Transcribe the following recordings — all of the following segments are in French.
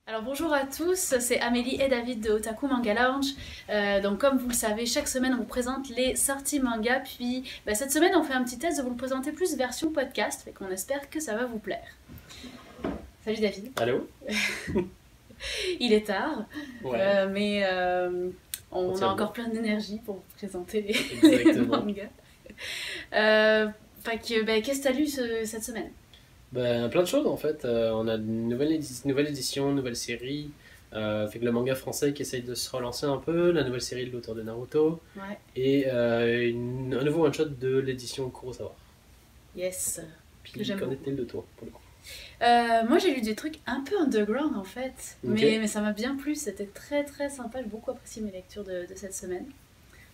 Alors bonjour à tous, c'est Amélie et David de Otaku Manga Lounge. Donc comme vous le savez, chaque semaine on vous présente les sorties manga, puis cette semaine on fait un petit test de vous le présenter plus version podcast, fait qu'on espère que ça va vous plaire. Salut David. Allô. Il est tard, Ouais. mais on a encore plein d'énergie pour vous présenter les mangas. Qu'est-ce que t'as lu cette semaine? Plein de choses en fait. On a une nouvelle édition, nouvelle série. Fait que le manga français qui essaye de se relancer un peu, la nouvelle série de l'auteur de Naruto, Ouais. et un nouveau one-shot de l'édition Kurosawa. Yes. Puis Que j'aime qu'en beaucoup. est-il de toi pour le coup? Moi j'ai lu des trucs un peu underground en fait, Ok. mais ça m'a bien plu, c'était très très sympa, j'ai beaucoup apprécié mes lectures de cette semaine.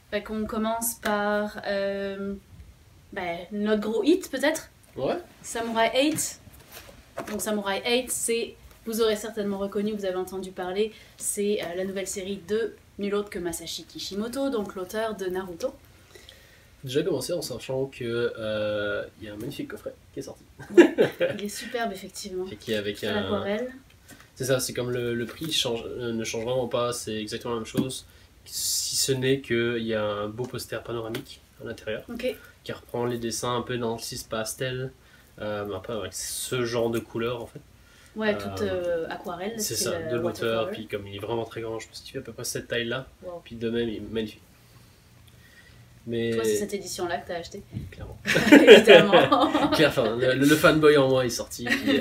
Fait qu'on commence par notre gros hit peut-être, Ouais. Samurai 8. Donc Samurai 8 c'est, vous aurez certainement reconnu, vous avez entendu parler, c'est la nouvelle série de nul autre que Masashi Kishimoto, donc l'auteur de Naruto. Déjà commencé en sachant que il y a un magnifique coffret qui est sorti. Il est superbe effectivement, Et qui est avec à l'aquarelle. C'est ça, c'est comme le prix ne change vraiment pas, c'est exactement la même chose. Si ce n'est qu'il y a un beau poster panoramique à l'intérieur, Ok, qui reprend les dessins un peu dans le style pastel, après avec ce genre de couleur en fait. ouais, toute aquarelle. C'est style, ça, de l'auteur, watercolor. puis comme il est vraiment très grand, je pense qu'il fait à peu près cette taille là, Wow. puis de même il est magnifique. Mais Toi, c'est cette édition-là que t'as acheté. clairement, Évidemment. Enfin, le fanboy en moi est sorti, puis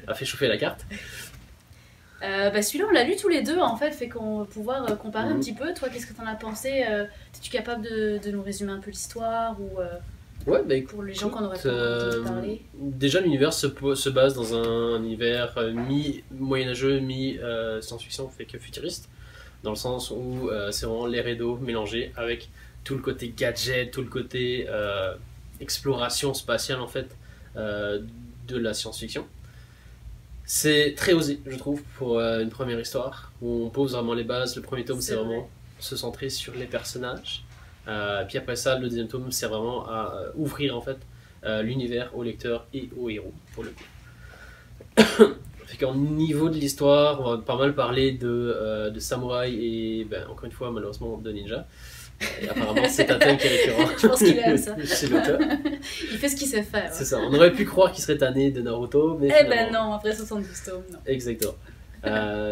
a fait chauffer la carte. Celui-là, on l'a lu tous les deux, en fait, fait qu'on va pouvoir comparer un Mhm. petit peu. Toi, qu'est-ce que t'en as pensé? Es-tu capable de nous résumer un peu l'histoire ou Ouais, bah écoute, pour les gens qu'on aurait pas entendu parler? déjà l'univers se base dans un univers mi-moyenâgeux, mi-science-fiction, fait que futuriste, dans le sens où c'est vraiment l'air et d'eau mélangés avec tout le côté gadget, tout le côté exploration spatiale en fait de la science-fiction. C'est très osé, je trouve, pour une première histoire, où on pose vraiment les bases. Le premier tome, C'est c'est vrai. vraiment se centrer sur les personnages. Puis après ça, le deuxième tome, c'est vraiment à ouvrir en fait l'univers au lecteur et au héros, pour le coup. Fait qu'en niveau de l'histoire, on va pas mal parler de samouraï et, encore une fois, malheureusement, de ninja. Et apparemment, c'est un thème qui est récurrent. Je pense qu'il aime ça. Chez l'auteur. Il fait ce qu'il sait faire. C'est ça. On aurait pu croire qu'il serait tanné de Naruto, mais Eh ben finalement... non, après 72 tomes, non. Exactement.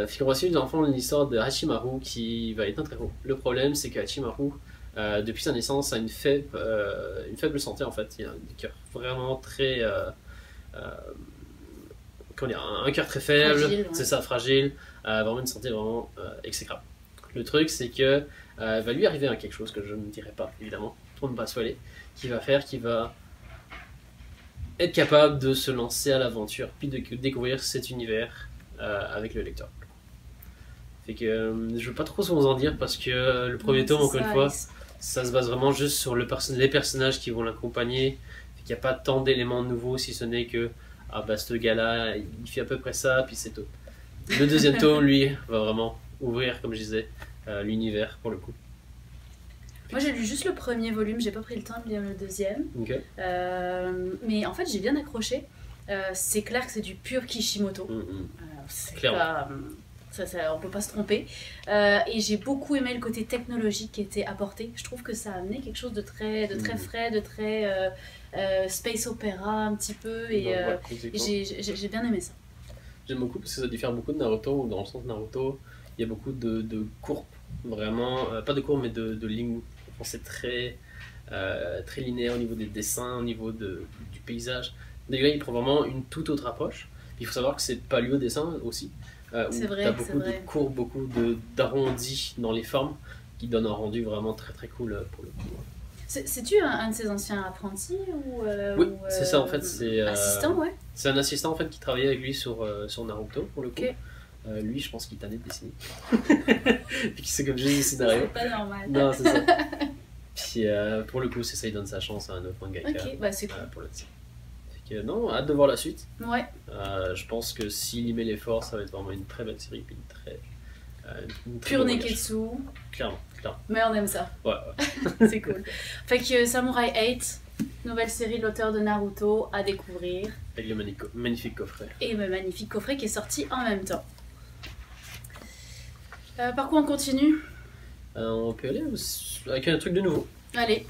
Figurez aussi dans le fond l'histoire de Hachimaru qui va être notre héros. Le problème c'est que Hachimaru, depuis sa naissance, a une faible santé en fait. Il a un cœur vraiment très. Comment dire, un cœur très faible, Fragile, ouais. c'est ça, fragile, vraiment une santé vraiment exécrable. Le truc c'est que va lui arriver quelque chose que je ne dirai pas évidemment, pour ne pas spoiler, qui va faire qu'il va être capable de se lancer à l'aventure, puis de découvrir cet univers avec le lecteur. Fait que je veux pas trop vous en dire parce que le premier Non, tome, c'est encore ça, une fois, il- ça se base vraiment juste sur les personnages qui vont l'accompagner. Fait qu'il n'y a pas tant d'éléments nouveaux si ce n'est que ce gars-là, il fait à peu près ça, puis c'est tout. Le deuxième tome, lui, va vraiment ouvrir, comme je disais, l'univers pour le coup. Moi, j'ai lu juste le premier volume, j'ai pas pris le temps de lire le deuxième. Ok. Mais en fait, j'ai bien accroché. C'est clair que c'est du pur Kishimoto. C'est Clairement. pas, on peut pas se tromper. Et j'ai beaucoup aimé le côté technologique qui était apporté. Je trouve que ça a amené quelque chose de très frais, de très space opéra un petit peu. Et Ouais, exactement. j'ai bien aimé ça. J'aime beaucoup parce que ça diffère beaucoup de Naruto, où dans le sens de Naruto, il y a beaucoup de courbes, vraiment, pas de courbes mais de lignes. C'est très linéaire au niveau des dessins, au niveau du paysage. D'ailleurs, il prend vraiment une toute autre approche. Il faut savoir que c'est pas lui au dessin aussi, où C'est vrai, tu as c'est beaucoup vrai. de courbes, beaucoup d'arrondis dans les formes, qui donnent un rendu vraiment très très cool pour le coup. C'est-tu un de ses anciens apprentis ou Oui, c'est ça en fait, c'est assistant, ouais. c'est un assistant en fait qui travaillait avec lui sur Naruto pour le coup. Ok. Lui, je pense qu'il tannait de dessiner. Puis qui sait comme juste des scénarios. C'est pas normal. Non, c'est ça. Puis pour le coup, c'est ça, il donne sa chance à un autre mangaka Ok, bah c'est cool. pour le dessin. Fait que non, hâte de voir la suite. Ouais. Je pense que s'il y met l'effort, ça va être vraiment une très belle série. Puis une très Pur bon manga. Neketsu. Clairement, clairement. Mais on aime ça. Ouais, ouais. C'est cool. Fait que Samurai 8, nouvelle série de l'auteur de Naruto à découvrir. Avec le magnifique coffret. Et le magnifique coffret qui est sorti en même temps. Par quoi on continue? On peut y aller avec un truc de nouveau. Allez.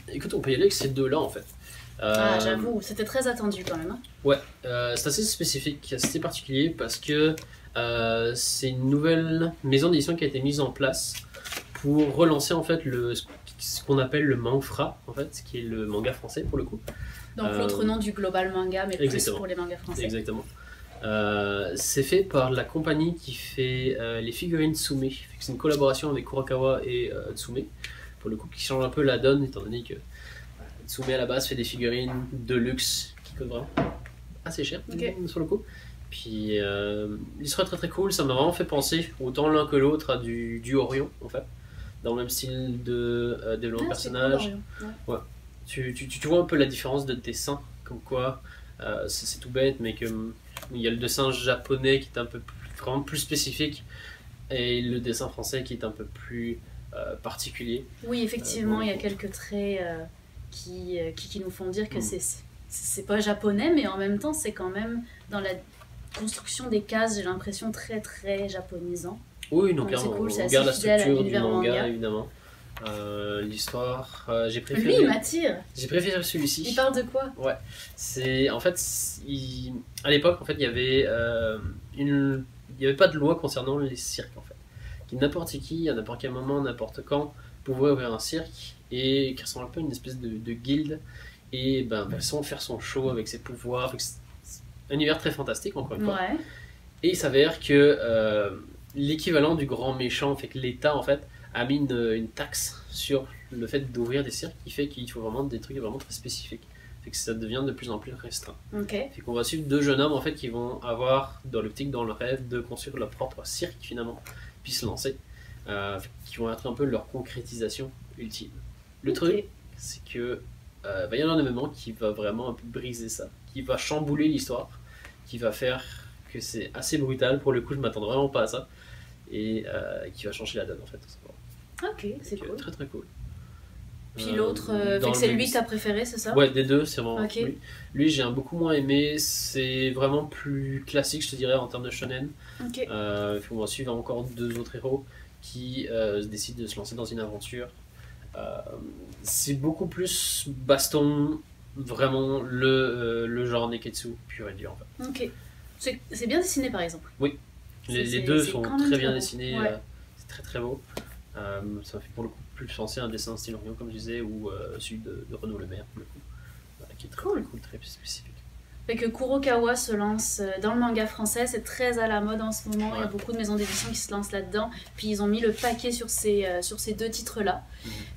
Écoute, on peut y aller avec ces deux-là en fait. J'avoue, c'était très attendu quand même. Hein. Ouais, c'est assez spécifique, assez particulier parce que c'est une nouvelle maison d'édition qui a été mise en place pour relancer en fait ce qu'on appelle le mangfra, en fait, qui est le manga français pour le coup. Donc l'autre nom du global manga, mais plus pour les mangas français. Exactement. C'est fait par la compagnie qui fait les figurines Tsume. C'est une collaboration avec Kurokawa et Tsume, pour le coup, qui change un peu la donne, étant donné que Tsume à la base fait des figurines de luxe qui coûtent vraiment assez cher sur le coup. Puis l'histoire est très très cool, ça m'a vraiment fait penser autant l'un que l'autre à du Orion en fait, dans le même style de développement de personnage. Cool, ouais. Tu vois un peu la différence de dessin, comme quoi c'est tout bête, mais que il y a le dessin japonais qui est un peu vraiment plus spécifique et le dessin français qui est un peu plus particulier. Oui, effectivement, il y a quelques traits qui nous font dire que c'est pas japonais, mais en même temps, c'est quand même dans la construction des cases, j'ai l'impression très très japonisant. Oui, donc c'est cool, on garde la structure du manga, évidemment. L'histoire, j'ai préféré. Lui, il m'attire. J'ai préféré celui-ci. Il parle de quoi? Ouais, c'est en fait, à l'époque, en fait, il y avait il y avait pas de loi concernant les cirques en fait. N'importe qui, à n'importe quel moment, n'importe quand, pouvait ouvrir un cirque et qui ressemble un peu à une espèce de guilde et sans faire son show avec ses pouvoirs. Un univers très fantastique encore une fois. Ouais. Et il s'avère que l'équivalent du grand méchant, fait que l'État en fait a mis une taxe sur le fait d'ouvrir des cirques, qui fait qu'il faut vraiment des trucs vraiment très spécifiques. Fait que ça devient de plus en plus restreint. Okay. Fait qu'on va suivre deux jeunes hommes en fait qui vont avoir dans l'optique, dans le rêve de construire leur propre cirque finalement, puis se lancer, qui vont être un peu leur concrétisation ultime. Le truc, c'est que va y avoir un événement qui va vraiment un peu briser ça, qui va chambouler l'histoire, qui va faire que c'est assez brutal, pour le coup je m'attends vraiment pas à ça, et qui va changer la donne en fait. Ok, c'est cool. Très très cool. Puis l'autre, fait que c'est lui que t'as préféré, c'est ça? Ouais, des deux, c'est vraiment lui j'ai beaucoup moins aimé, c'est vraiment plus classique je te dirais en termes de shonen. On va suivre encore deux autres héros qui décident de se lancer dans une aventure. C'est beaucoup plus baston, vraiment le genre Neketsu pur et dur en fait. Ok. C'est bien dessiné par exemple. Oui, les deux sont très bien dessinés, c'est très très beau. Ça m'a fait pour le coup plus penser à un dessin style Orion comme je disais, ou celui de Renaud Le Maire pour le coup, qui est très cool, très spécifique. Fait que Kurokawa se lance dans le manga français, c'est très à la mode en ce moment, il y a beaucoup de maisons d'édition qui se lancent là-dedans, puis ils ont mis le paquet sur ces deux titres-là,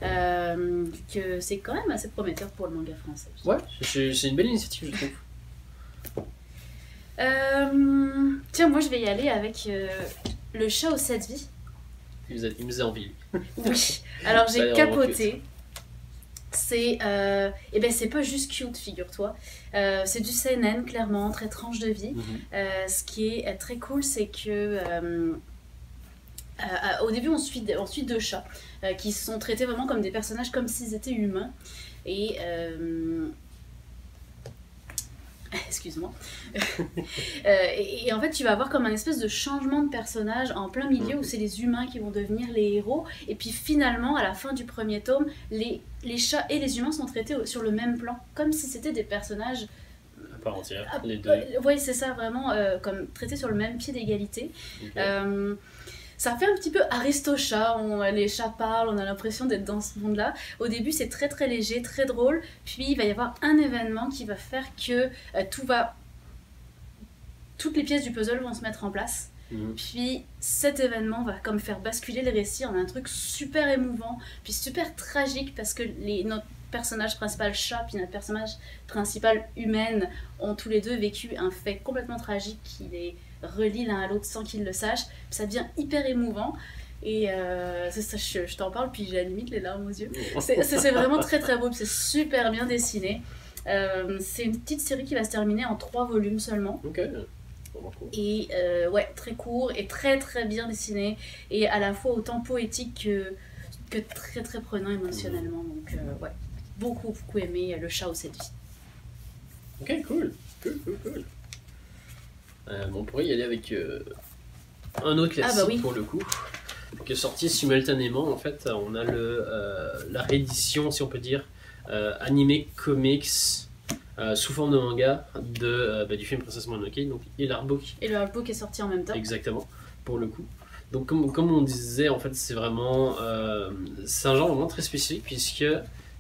que c'est quand même assez prometteur pour le manga français. Ouais, c'est une belle initiative je trouve. Tiens, moi je vais y aller avec le chat aux 7 vies. Il me faisait envie. Oui, alors j'ai capoté. C'est c'est pas juste cute, figure-toi. C'est du seinen, clairement, très tranche de vie. Ce qui est très cool, c'est que au début, on suit deux chats qui sont traités vraiment comme des personnages, comme s'ils étaient humains. Et excuse-moi. Et en fait, tu vas avoir comme un espèce de changement de personnage en plein milieu où c'est les humains qui vont devenir les héros. Et puis finalement, à la fin du premier tome, les chats et les humains sont traités sur le même plan, comme si c'était des personnages à part entière, les deux. Oui, c'est ça, vraiment, comme traités sur le même pied d'égalité. Ça fait un petit peu Aristochat, les chats parlent, on a l'impression d'être dans ce monde-là. Au début, c'est très très léger, très drôle, puis il va y avoir un événement qui va faire que toutes les pièces du puzzle vont se mettre en place. Puis cet événement va comme faire basculer le récit en un truc super émouvant, puis super tragique, parce que notre personnage principal chat, puis notre personnage principal humaine ont tous les deux vécu un fait complètement tragique qui les relie l'un à l'autre sans qu'ils le sachent. Puis ça devient hyper émouvant. Et c'est ça, je t'en parle, puis j'ai limite les larmes aux yeux. C'est vraiment très très beau, c'est super bien dessiné. C'est une petite série qui va se terminer en 3 volumes seulement. Et ouais, très court et très très bien dessiné. Et à la fois autant poétique que très très prenant émotionnellement. Donc ouais, beaucoup aimé le chat aux 7 vies. Ok, cool. On pourrait y aller avec un autre classique bah oui. pour le coup, qui est sorti simultanément. En fait, on a la réédition, si on peut dire, animé comics sous forme de manga du film Princesse Mononoke, donc et l'artbook. Et le artbook est sorti en même temps. Exactement, pour le coup. Donc comme on disait, en fait, c'est vraiment c'est un genre vraiment très spécifique puisque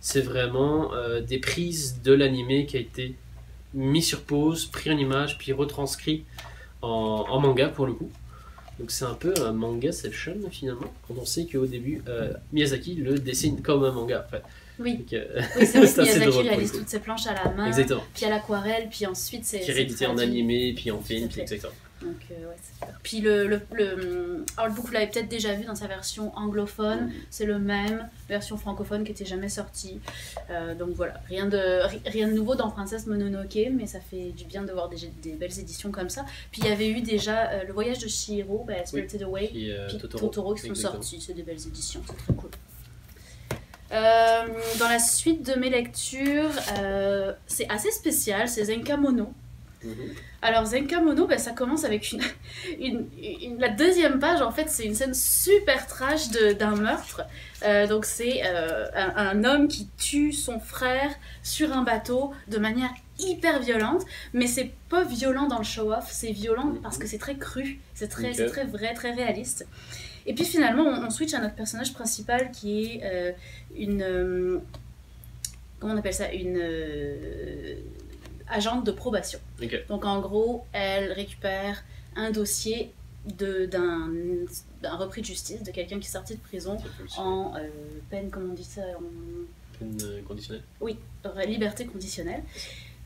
c'est vraiment des prises de l'animé qui a été mis sur pause, pris en image, puis retranscrit en manga pour le coup. Donc c'est un peu un manga session finalement, quand on sait qu'au début Miyazaki le dessine comme un manga en fait. Oui, Donc, oui c'est vrai que assez Miyazaki drôle, réalise pour le coup. toutes ses planches à la main, Exactement. puis à l'aquarelle, puis ensuite c'est Qui est réédité en traduit. animé, puis en Tout film, à puis fait. exactement. Donc ouais, c'est super. Puis le artbook, vous l'avez peut-être déjà vu dans sa version anglophone, c'est le même, version francophone qui n'était jamais sortie. Donc voilà, rien de nouveau dans Princesse Mononoke, mais ça fait du bien de voir des belles éditions comme ça. Puis il y avait eu déjà Le Voyage de Chihiro, Spirited Away, Puis puis Totoro, qui sont exactement. sortis, c'est des belles éditions, c'est très cool. Dans la suite de mes lectures, c'est assez spécial, c'est Zenkamono. Alors Zenkamono, ça commence avec la deuxième page, en fait c'est une scène super trash d'un meurtre. Donc c'est un homme qui tue son frère sur un bateau de manière hyper violente, mais c'est pas violent dans le show-off, c'est violent parce que c'est très cru, c'est très vrai, très réaliste. Et puis finalement on switch à notre personnage principal qui est comment on appelle ça, une agente de probation. Okay. Donc en gros, elle récupère un dossier d'un repris de justice, de quelqu'un qui est sorti de prison en peine, comment on dit ça, peine conditionnelle. Oui, liberté conditionnelle.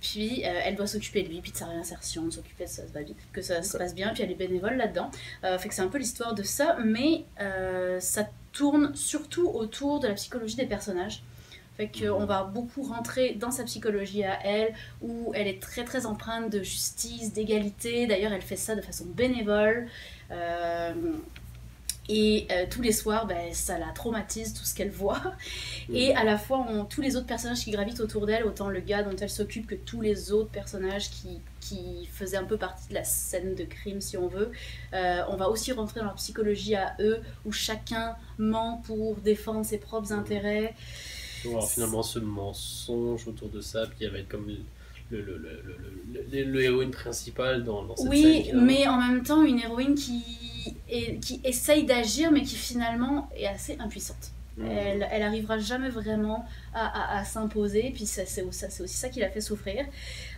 Puis elle doit s'occuper de lui, puis de sa réinsertion, de s'occuper que ça se passe bien, puis elle est bénévole là-dedans. Fait que c'est un peu l'histoire de ça, mais ça tourne surtout autour de la psychologie des personnages. Fait qu'on va beaucoup rentrer dans sa psychologie à elle, où elle est très très empreinte de justice, d'égalité. D'ailleurs, elle fait ça de façon bénévole. Et tous les soirs, ça la traumatise, tout ce qu'elle voit. Et à la fois, tous les autres personnages qui gravitent autour d'elle, autant le gars dont elle s'occupe que tous les autres personnages qui faisaient un peu partie de la scène de crime, si on veut. On va aussi rentrer dans leur psychologie à eux, où chacun ment pour défendre ses propres intérêts. Alors finalement ce mensonge autour de ça, puis il va être comme le héroïne principale dans cette scène. Oui, mais en même temps une héroïne qui essaye d'agir, mais qui finalement est assez impuissante. Elle arrivera jamais vraiment à s'imposer, puis c'est aussi ça qui l'a fait souffrir.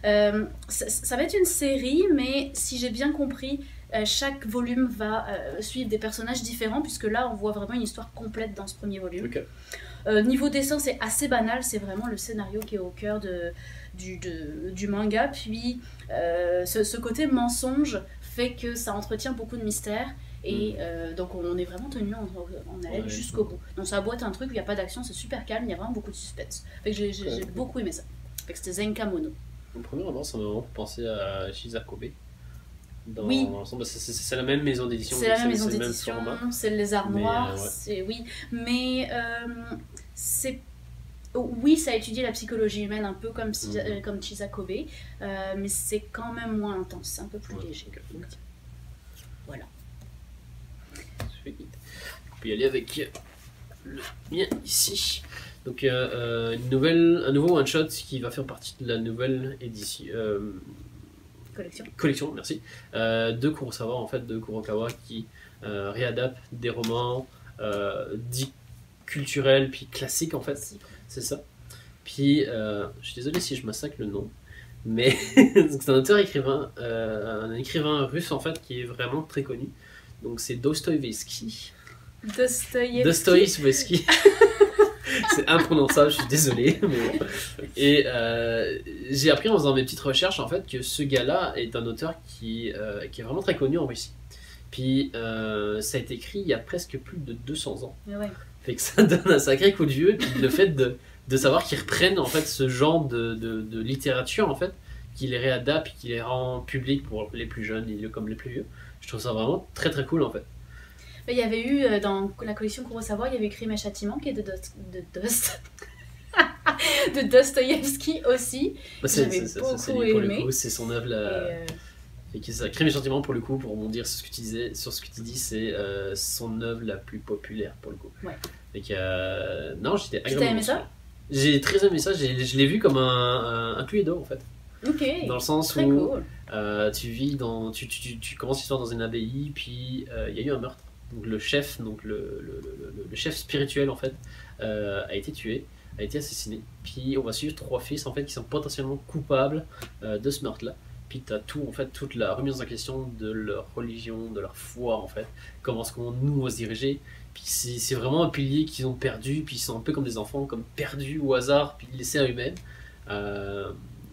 Ça va être une série, mais si j'ai bien compris, chaque volume va suivre des personnages différents, puisque là on voit vraiment une histoire complète dans ce premier volume. Okay. Niveau dessin, c'est assez banal, c'est vraiment le scénario qui est au cœur du manga. Puis ce côté mensonge fait que ça entretient beaucoup de mystères. Et donc on est vraiment tenu en haleine jusqu'au bout. Donc ça boîte un truc où il n'y a pas d'action, c'est super calme, il y a vraiment beaucoup de suspense. Fait que j'ai beaucoup aimé ça. Fait que c'était Zenkamono. Au premier abord, ça m'a vraiment penser à Shizakobe. Oui. Dans l'ensemble, c'est la même maison d'édition. C'est la même maison d'édition, c'est le Lézard Noir, oui. Mais oui, ça a étudié la psychologie humaine un peu comme Shizakobe, mais c'est quand même moins intense, c'est un peu plus léger. Donc, voilà. On peut y aller avec le mien ici. Donc un nouveau one shot qui va faire partie de la nouvelle édition. Collection, merci. De Kurosawa, en fait, de Kurokawa qui réadapte des romans dits culturels puis classiques, en fait. C'est ça. Puis, je suis désolé si je massacre le nom, mais c'est un auteur-écrivain, un écrivain russe, en fait, qui est vraiment très connu. Donc, c'est Dostoïevski. Dostoïevski. C'est imprononçable, je suis désolé. Mais bon. Et j'ai appris en faisant mes petites recherches en fait que ce gars-là est un auteur qui est vraiment très connu en Russie. Puis ça a été écrit il y a presque plus de 200 ans. Ouais. Fait que ça donne un sacré coup de vieux. Puis le fait de savoir qu'ils reprennent en fait ce genre de littérature en fait, qu'ils les réadaptent, qu'ils les rend publics pour les plus jeunes comme les plus vieux. Je trouve ça vraiment très très cool en fait. Il y avait eu dans la collection Kurosawa, il y avait eu Crime et Châtiment qui est de Dostoïevski aussi. J'avais beaucoup aimé. Pour le coup, c'est son œuvre Et que ça crée mes sentiments pour le coup, pour rebondir sur ce que tu disais, sur ce que tu dis, c'est son œuvre la plus populaire pour le coup. Ouais. Et que, non, j'étais Tu t'as aimé ça? J'ai très aimé ça, je l'ai vu comme un Cluedo en fait. Ok. Dans le sens Très où cool. tu commences l'histoire dans une abbaye, puis il y a eu un meurtre. Donc le chef, le chef spirituel en fait, a été tué, a été assassiné. Puis on va suivre 3 fils en fait qui sont potentiellement coupables de ce meurtre-là. Puis t'as tout en fait, toute la remise en question de leur religion, de leur foi en fait. Comment est-ce qu'on nous on va se diriger. Puis c'est vraiment un pilier qu'ils ont perdu. Puis ils sont un peu comme des enfants, comme perdus au hasard, puis laissés à eux-mêmes.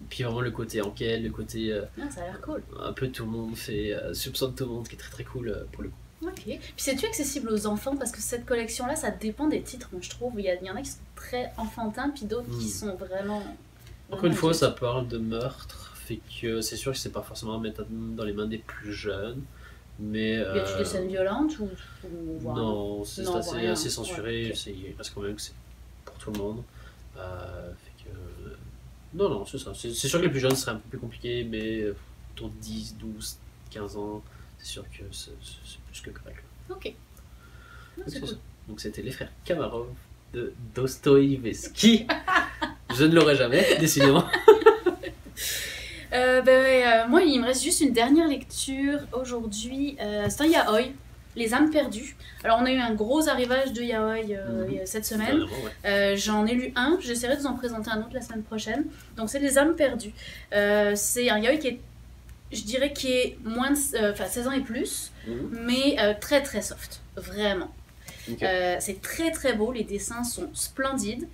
Puis vraiment le côté enquête, le côté Ça a l'air cool. un peu tout le monde fait soupçonne tout le monde, qui est très très cool pour le coup. Ok. Puis c'est-tu accessible aux enfants? Parce que cette collection-là, ça dépend des titres, moi je trouve. Il y en a qui sont très enfantins, puis d'autres qui sont vraiment. Encore une fois, ça parle de meurtre, fait que c'est sûr que c'est pas forcément à mettre dans les mains des plus jeunes, mais. Y a-tu des scènes violentes ou voilà. Non, c'est Non, assez, rien. assez censuré, Ouais, ok. il reste quand même que c'est pour tout le monde. Fait que. Non, non, c'est ça. C'est sûr que les plus jeunes seraient un peu plus compliqués, mais autour de 10, 12, 15 ans, c'est sûr que c'est plus que correct. Ok. Non, Donc, c'est c'est cool. ça. Donc c'était les frères Kamarov de Dostoïevski. Je ne l'aurai jamais, décidément. Moi, il me reste juste une dernière lecture aujourd'hui. C'est un yaoi, Les âmes perdues. Alors, on a eu un gros arrivage de yaoi cette semaine. J'en ai lu un, j'essaierai de vous en présenter un autre la semaine prochaine. Donc, c'est Les âmes perdues. C'est un yaoi qui est, je dirais, qui est moins de 16 ans et plus, mais très très soft, vraiment. Okay. C'est très très beau, les dessins sont splendides.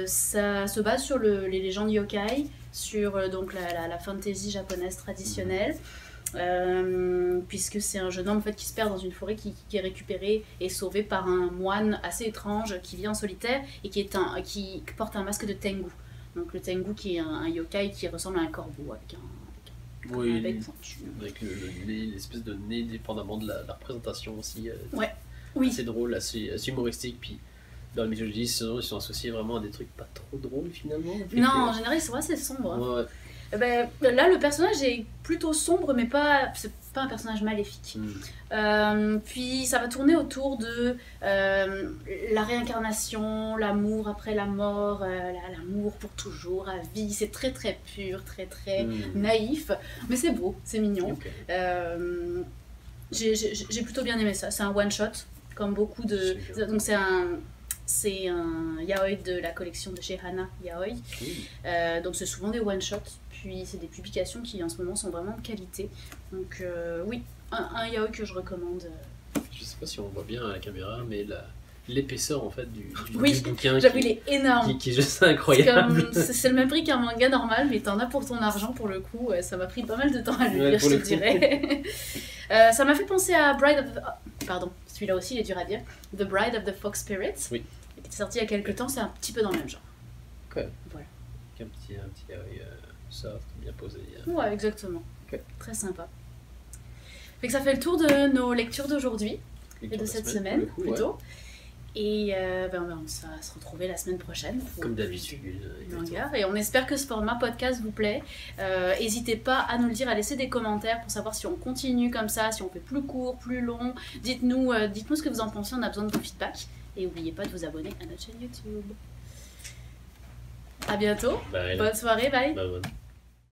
Ça se base sur les légendes yokai, sur donc la fantasy japonaise traditionnelle, puisque c'est un jeune homme en fait, qui se perd dans une forêt, qui est récupéré et sauvé par un moine assez étrange qui vit en solitaire et qui porte un masque de tengu. Donc le tengu qui est un yokai qui ressemble à un corbeau avec un bec pointu. Avec l'espèce de nez dépendamment de la représentation aussi. Ouais. Oui. Assez drôle, assez humoristique, puis dans la mythologie, ils sont associés vraiment à des trucs pas trop drôles finalement. Non, en général, ils sont assez sombres. Ouais. Là, le personnage est plutôt sombre, mais c'est pas un personnage maléfique. Puis ça va tourner autour de la réincarnation, l'amour après la mort, l'amour pour toujours, à vie. C'est très très pur, très très naïf, mais c'est beau, c'est mignon. Okay. J'ai plutôt bien aimé ça. C'est un one shot, comme beaucoup de. Donc c'est un yaoi de la collection de chez Hana Yaoi. Donc c'est souvent des one shots. Puis c'est des publications qui en ce moment sont vraiment de qualité. Donc oui, un yaoi que je recommande. Je sais pas si on voit bien à la caméra, mais l'épaisseur en fait du bouquin il est énorme. Qui est juste incroyable. C'est le même prix qu'un manga normal, mais t'en as pour ton argent pour le coup. Ça m'a pris pas mal de temps à le lire, je te dirais. Ça m'a fait penser à Pardon, celui-là aussi il est dur à dire. The Bride of the Fox Spirit, qui est sorti il y a quelques temps, c'est un petit peu dans le même genre. Okay. Voilà. Un petit soft, bien posé. Ouais, exactement. Okay. Très sympa. Fait que ça fait le tour de nos lectures d'aujourd'hui et de cette semaine plutôt. Et on va se retrouver la semaine prochaine pour comme d'habitude manga. Et on espère que ce format podcast vous plaît. N'hésitez pas à nous le dire, à laisser des commentaires pour savoir si on continue comme ça, si on fait plus court, plus long. Dites-nous ce que vous en pensez, on a besoin de vos feedbacks. Et n'oubliez pas de vous abonner à notre chaîne YouTube. À bientôt. Bye. Bonne soirée, bye. Bye.